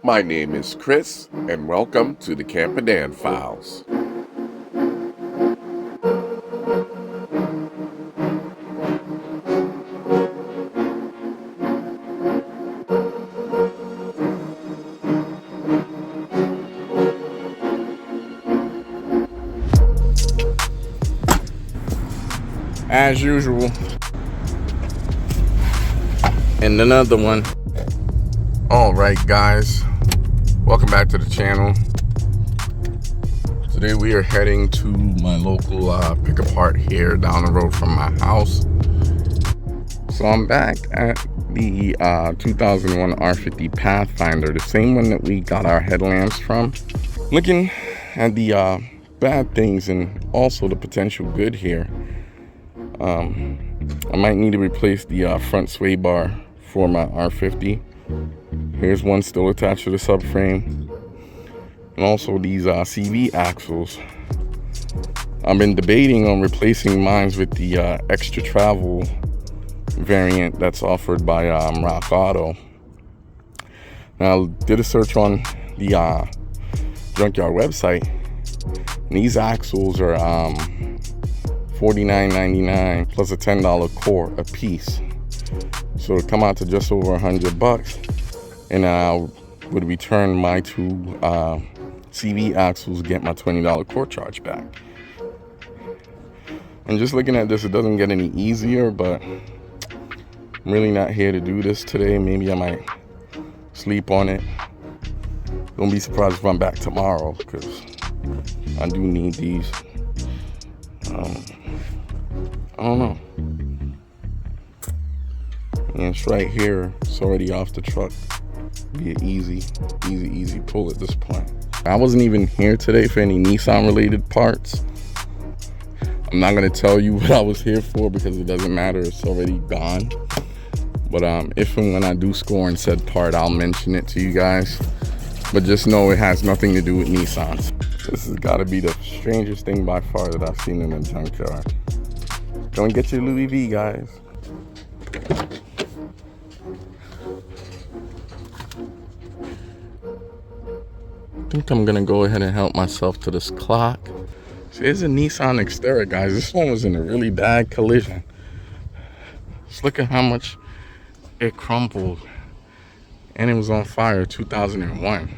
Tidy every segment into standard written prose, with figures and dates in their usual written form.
My name is Chris, and welcome to the Camperdan Files. As usual. And another one. Alright guys, welcome back to the channel. Today we are heading to my local pick apart here down the road from my house. So I'm back at the 2001 R50 Pathfinder, the same one that we got our headlamps from. Looking at the bad things and also the potential good here. I might need to replace the front sway bar for my R50. Here's one still attached to the subframe. And also these CV axles. I've been debating on replacing mine with the extra travel variant that's offered by Rock Auto. Now I did a search on the Junkyard website. And these axles are $49.99 plus a $10 core a piece, so it'll come out to just over $100, and I would return my two CV axles, get my $20 core charge back. And just looking at this, it doesn't get any easier, but I'm really not here to do this today. Maybe I might sleep on it. Don't be surprised if I'm back tomorrow, because I do need these. I don't know. And it's right here. It's already off the truck. Be an easy pull at this point. I wasn't even here today for any Nissan related parts. I'm not gonna tell you what I was here for because it doesn't matter. It's already gone. But if and when I do score in said part, I'll mention it to you guys. But just know it has nothing to do with Nissans. This has got to be the strangest thing by far that I've seen in a junkyard. Don't get your Louis V, guys. I think I'm gonna go ahead and help myself to this clock. So here's a Nissan Xterra, guys. This one was in a really bad collision. Just look at how much it crumpled. And it was on fire 2001.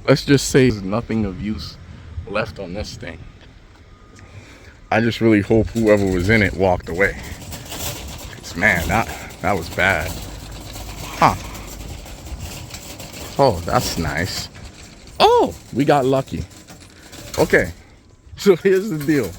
Let's just say there's nothing of use left on this thing. I just really hope whoever was in it walked away. 'Cause man, that was bad. Huh. Oh, that's nice. Oh, we got lucky. Okay, so here's the deal.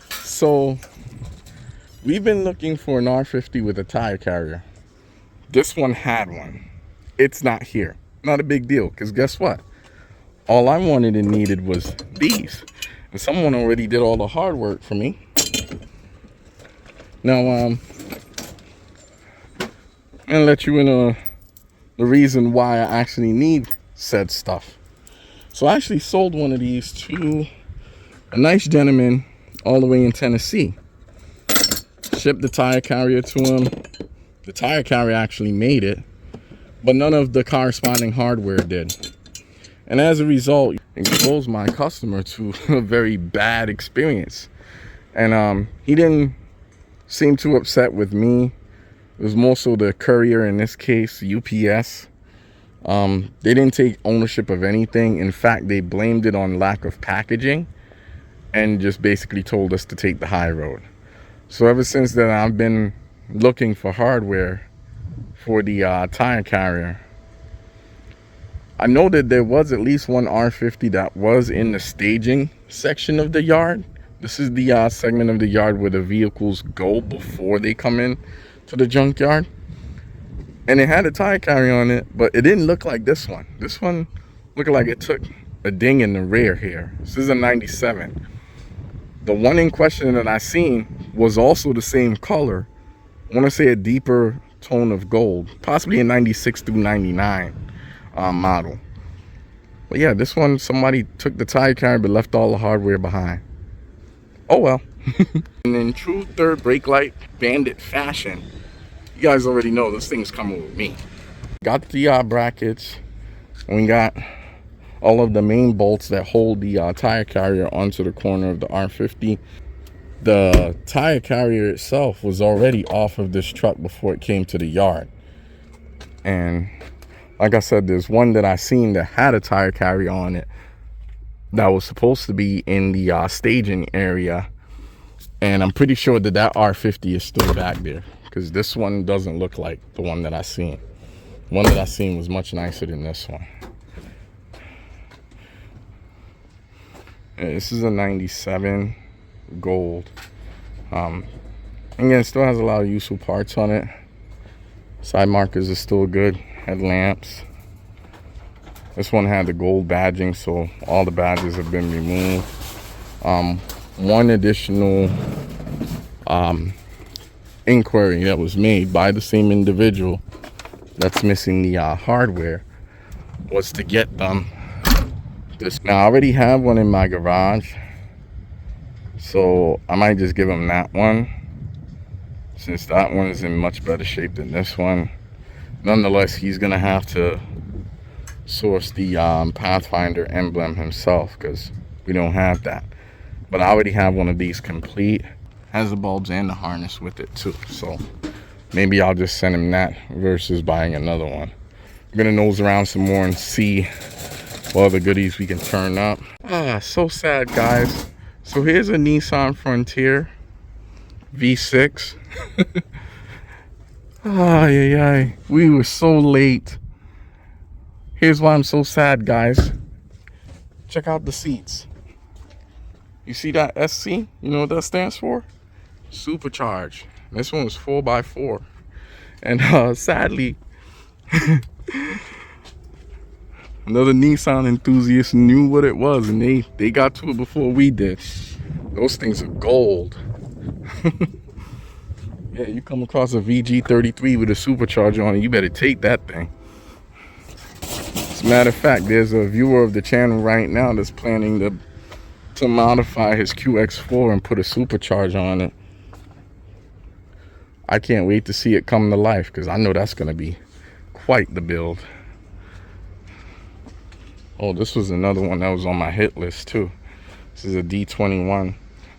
So we've been looking for an R50 with a tire carrier. This one had one. It's not here. Not a big deal, because guess what? All I wanted and needed was these. And someone already did all the hard work for me. Now, I'm gonna let you in the reason why I actually need said stuff. So I actually sold one of these to a nice gentleman all the way in Tennessee. Shipped the tire carrier to him. The tire carrier actually made it, but none of the corresponding hardware did. And as a result, it exposed my customer to a very bad experience. And he didn't seem too upset with me. It was more so the courier, in this case, UPS. They didn't take ownership of anything. In fact, they blamed it on lack of packaging and just basically told us to take the high road. So ever since then, I've been looking for hardware for the tire carrier. I know that there was at least one R50 that was in the staging section of the yard. This is the segment of the yard where the vehicles go before they come in to the junkyard. And it had a tire carrier on it, but it didn't look like this one. This one looked like it took a ding in the rear here. This is a 97. The one in question that I seen was also the same color. I want to say a deeper tone of gold, possibly a 96 through 99 model. But yeah, this one, somebody took the tire carrier but left all the hardware behind. Oh well. And in true third brake light bandit fashion, you guys already know this thing's coming with me. Got the brackets, and we got all of the main bolts that hold the tire carrier onto the corner of the R50. The tire carrier itself was already off of this truck before it came to the yard. And like I said, there's one that I seen that had a tire carrier on it that was supposed to be in the staging area. And I'm pretty sure that that R50 is still back there, because this one doesn't look like the one that I seen. The one that I seen was much nicer than this one. Yeah, this is a 97 gold. Again, it still has a lot of useful parts on it. Side markers are still good. Headlamps. This one had the gold badging, so all the badges have been removed. One additional inquiry that was made by the same individual that's missing the hardware was to get them this. Now I already have one in my garage, so I might just give him that one, since that one is in much better shape than this one. Nonetheless, he's gonna have to source the Pathfinder emblem himself, because we don't have that. But I already have one of these complete. Has the bulbs and the harness with it too, so maybe I'll just send him that versus buying another one. I'm gonna nose around some more and see what other goodies we can turn up. So sad, guys. So here's a Nissan Frontier V6. Yeah, we were so late. Here's why I'm so sad, guys. Check out the seats. You see that SC? You know what that stands for? Supercharged. This one was 4x4. And sadly, another Nissan enthusiast knew what it was, and they got to it before we did. Those things are gold. Yeah, you come across a VG33 with a supercharger on it, you better take that thing. As a matter of fact, there's a viewer of the channel right now that's planning to modify his QX4 and put a supercharger on it. I can't wait to see it come to life, because I know that's going to be quite the build. Oh, this was another one that was on my hit list too. This is a D21.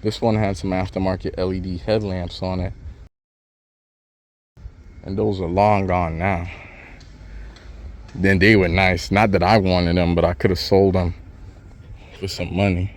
This one had some aftermarket LED headlamps on it, and those are long gone now. Then they were nice. Not that I wanted them, but I could have sold them for some money.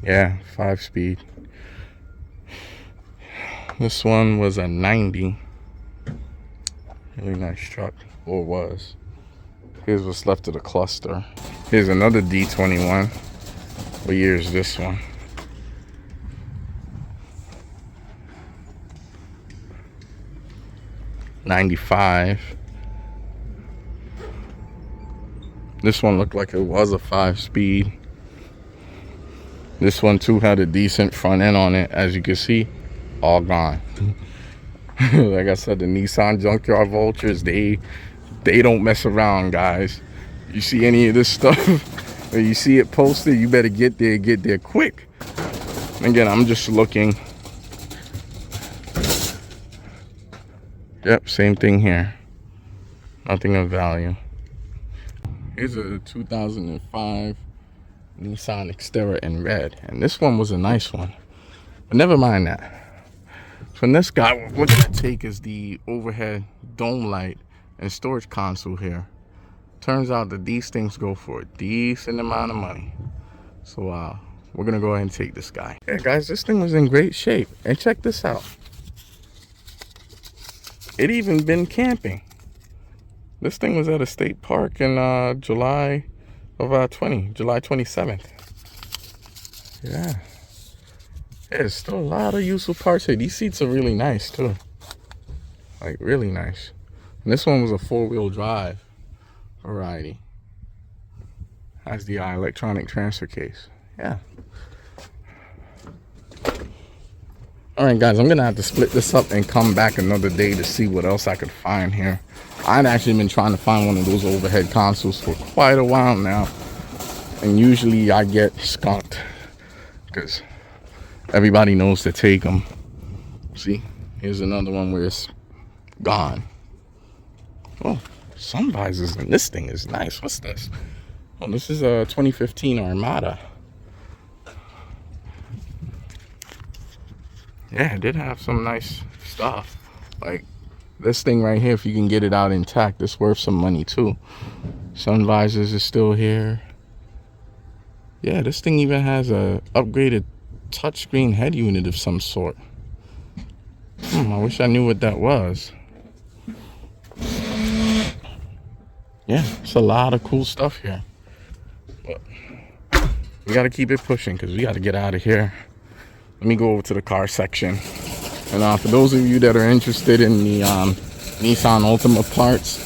Yeah, 5-speed. This one was a 90. Really nice truck, or was. Here's what's left of the cluster. Here's another D21. What year is this one? '95. This one looked like it was a 5-speed. This one too had a decent front end on it. As you can see, all gone. Like I said, the Nissan Junkyard vultures, they don't mess around, guys. You see any of this stuff, or you see it posted, you better get there quick. Again, I'm just looking. Yep, same thing here. Nothing of value. Here's a 2005 Nissan Xterra in red, and this one was a nice one, but never mind that. So this guy, what we're gonna take is the overhead dome light and storage console here. Turns out that these things go for a decent amount of money, so we're gonna go ahead and take this guy. Yeah, guys, this thing was in great shape, and check this out. It even been camping. This thing was at a state park in July 27th. Yeah. There's still a lot of useful parts here. These seats are really nice too. Like, really nice. And this one was a 4-wheel drive variety. Has the electronic transfer case. Yeah. Alright guys, I'm gonna have to split this up and come back another day to see what else I could find here. I've actually been trying to find one of those overhead consoles for quite a while now, and usually I get skunked because everybody knows to take them. See, here's another one where it's gone. Oh, sun visors in this thing is nice. What's this? Oh, this is a 2015 Armada. Yeah, it did have some nice stuff. Like this thing right here, if you can get it out intact, it's worth some money too. Sun visors is still here. Yeah, this thing even has a upgraded touchscreen head unit of some sort. I wish I knew what that was. Yeah, it's a lot of cool stuff here. But we gotta keep it pushing because we gotta get out of here. Let me go over to the car section. And for those of you that are interested in the Nissan Altima parts,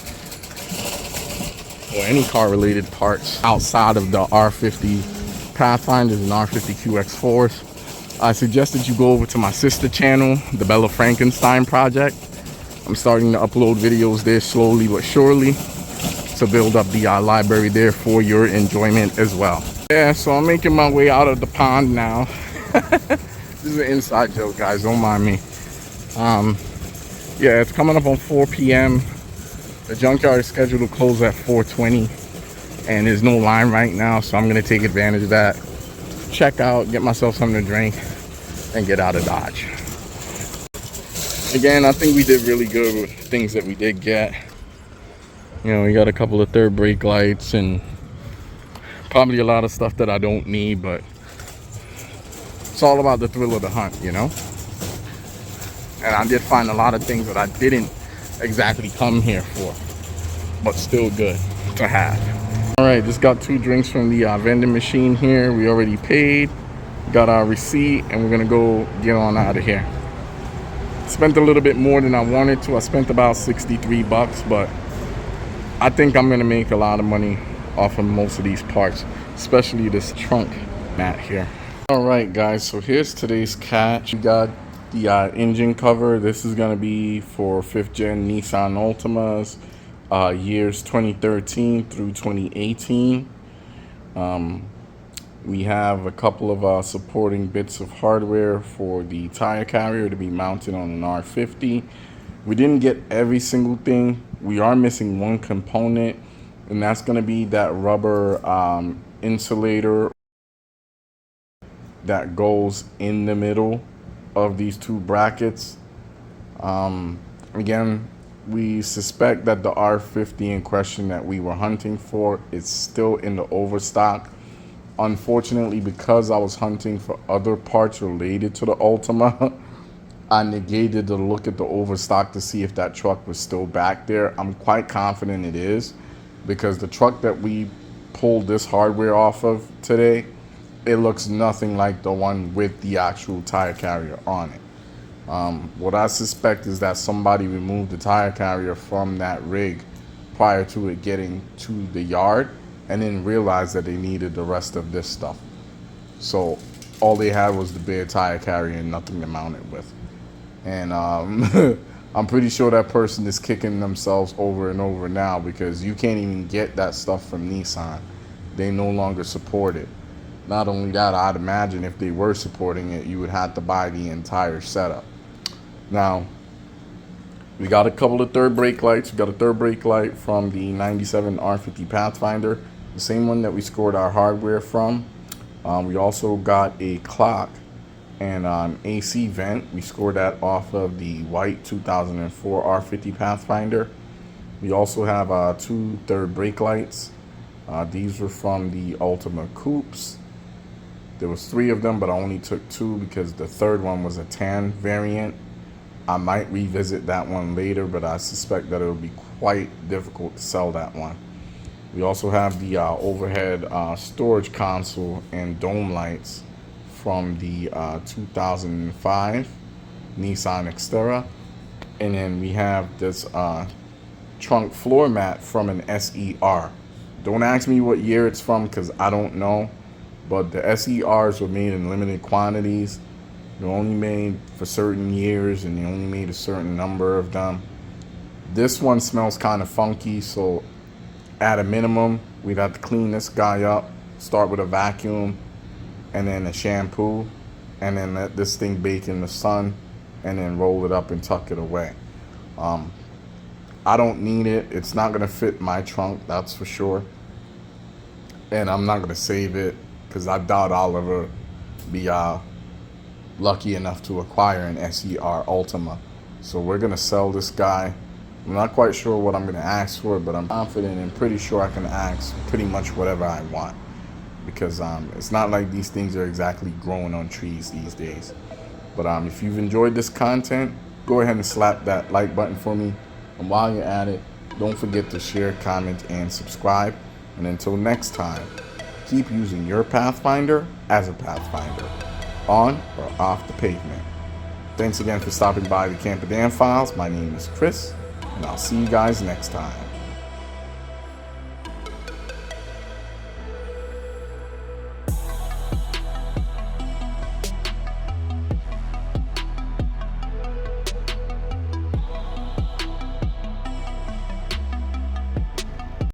or any car related parts outside of the R50 Pathfinders and R50 QX4s, I suggest that you go over to my sister channel, the Bella Frankenstein Project. I'm starting to upload videos there slowly but surely to build up the library there for your enjoyment as well. Yeah, so I'm making my way out of the pond now. This is an inside joke, guys, don't mind me. Yeah, it's coming up on 4 p.m. The junkyard is scheduled to close at 4:20, and there's no line right now, so I'm gonna take advantage of that, check out, get myself something to drink, and get out of Dodge. Again, I think we did really good with things that we did get. You know, we got a couple of third brake lights and probably a lot of stuff that I don't need, but it's all about the thrill of the hunt, you know? And I did find a lot of things that I didn't exactly come here for, but still good to have. All right, just got 2 drinks from the vending machine here. We already paid, got our receipt, and we're gonna go get on out of here. Spent a little bit more than I wanted to. I spent about 63 bucks, but I think I'm gonna make a lot of money off of most of these parts, especially this trunk mat here. All right, guys, so here's today's catch. We got the engine cover. This is gonna be for 5th gen Nissan Altimas, years 2013 through 2018. We have a couple of supporting bits of hardware for the tire carrier to be mounted on an R50. We didn't get every single thing. We are missing one component, and that's gonna be that rubber insulator that goes in the middle of these 2 brackets. Again, we suspect that the R50 in question that we were hunting for is still in the overstock. Unfortunately, because I was hunting for other parts related to the Altima, I negated to look at the overstock to see if that truck was still back there. I'm quite confident it is, because the truck that we pulled this hardware off of today, it looks nothing like the one with the actual tire carrier on it. What I suspect is that somebody removed the tire carrier from that rig prior to it getting to the yard, and then realized that they needed the rest of this stuff. So all they had was the bare tire carrier and nothing to mount it with. And I'm pretty sure that person is kicking themselves over and over now, because you can't even get that stuff from Nissan. They no longer support it. Not only that, I'd imagine if they were supporting it, you would have to buy the entire setup. Now, we got a couple of third brake lights. We got a third brake light from the 97 R50 Pathfinder, the same one that we scored our hardware from. We also got a clock and AC vent. We scored that off of the white 2004 R50 Pathfinder. We also have 2 third brake lights. These were from the Altima Coupes. There was 3 of them, but I only took 2 because the third one was a tan variant. I might revisit that one later, but I suspect that it'll be quite difficult to sell that one. We also have the overhead storage console and dome lights from the 2005 Nissan Xterra. And then we have this trunk floor mat from an SER. Don't ask me what year it's from, because I don't know. But the SERs were made in limited quantities. They're only made for certain years, and they only made a certain number of them. This one smells kind of funky, so at a minimum, we'd have to clean this guy up, start with a vacuum, and then a shampoo, and then let this thing bake in the sun, and then roll it up and tuck it away. I don't need it. It's not gonna fit my trunk, that's for sure. And I'm not gonna save it because I doubt I'll ever be lucky enough to acquire an SER Ultima. So we're gonna sell this guy. I'm not quite sure what I'm gonna ask for, but I'm confident and pretty sure I can ask pretty much whatever I want, because it's not like these things are exactly growing on trees these days. But if you've enjoyed this content, go ahead and slap that like button for me. And while you're at it, don't forget to share, comment, and subscribe. And until next time, keep using your Pathfinder as a Pathfinder, on or off the pavement. Thanks again for stopping by the Camperdan Files. My name is Chris, and I'll see you guys next time.